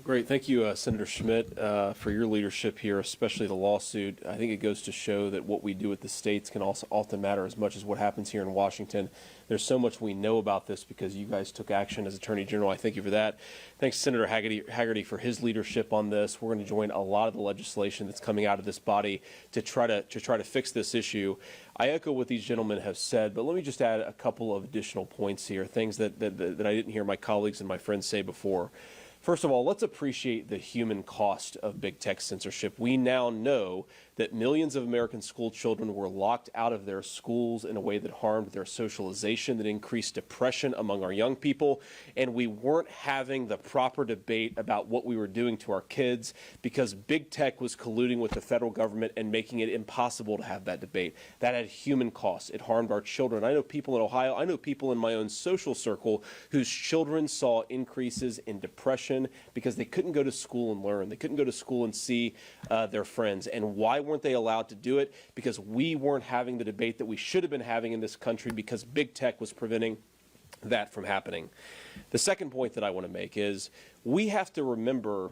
Great. Thank you, Senator Schmidt, for your leadership here, especially the lawsuit. I think it goes to show that what we do at the states can also often matter as much as what happens here in Washington. There's so much we know about this because you guys took action as Attorney General. I thank you for that. Thanks, Senator Haggerty, for his leadership on this. We're going to join a lot of the legislation that's coming out of this body to try to fix this issue. I echo what these gentlemen have said, but let me just add a couple of additional points here, things that I didn't hear my colleagues and my friends say before. First of all, let's appreciate the human cost of big tech censorship. We now know that millions of American school children were locked out of their schools in a way that harmed their socialization, that increased depression among our young people, and we weren't having the proper debate about what we were doing to our kids because big tech was colluding with the federal government and making it impossible to have that debate. That had human costs. It harmed our children. I know people in Ohio, I know people in my own social circle whose children saw increases in depression because they couldn't go to school and learn. They couldn't go to school and see their friends. And why weren't they allowed to do it? Because we weren't having the debate that we should have been having in this country because big tech was preventing that from happening. The second point that I want to make is we have to remember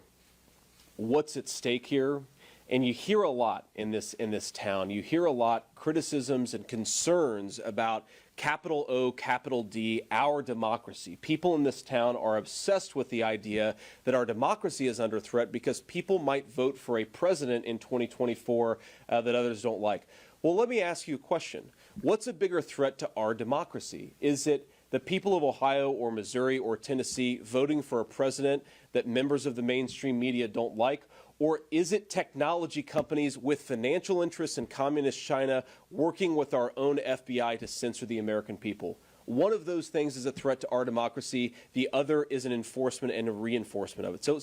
what's at stake here. And you hear a lot in this town. You hear a lot criticisms and concerns about capital O, capital D, our democracy. People in this town are obsessed with the idea that our democracy is under threat because people might vote for a president in 2024 that others don't like. Well, let me ask you a question. What's a bigger threat to our democracy? Is it the people of Ohio or Missouri or Tennessee voting for a president that members of the mainstream media don't like? Or is it technology companies with financial interests in communist China working with our own FBI to censor the American people? One of those things is a threat to our democracy. The other is an enforcement and a reinforcement of it. So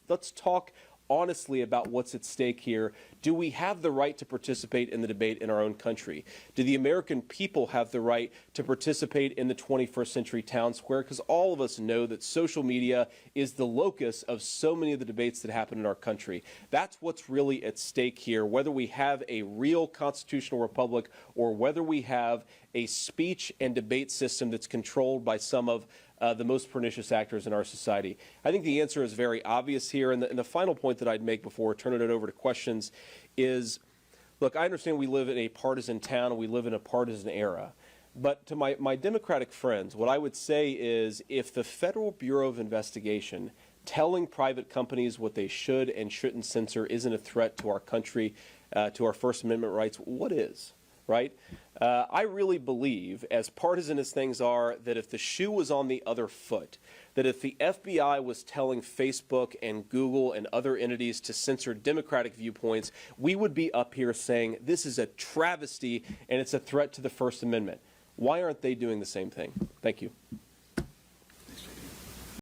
let's talk honestly about what's at stake here. Do we have the right to participate in the debate in our own country? Do the American people have the right to participate in the 21st century town square? Because all of us know that social media is the locus of so many of the debates that happen in our country. That's what's really at stake here, whether we have a real constitutional republic or whether we have a speech and debate system that's controlled by some of the most pernicious actors in our society. I think the answer is very obvious here. And the final point that I'd make before turning it over to questions is, look, I understand we live in a partisan town and we live in a partisan era. But to my Democratic friends, what I would say is if the Federal Bureau of Investigation telling private companies what they should and shouldn't censor isn't a threat to our country, to our First Amendment rights, what is? Right? I really believe, as partisan as things are, that if the shoe was on the other foot, that if the FBI was telling Facebook and Google and other entities to censor democratic viewpoints, we would be up here saying this is a travesty and it's a threat to the First Amendment. Why aren't they doing the same thing? Thank you.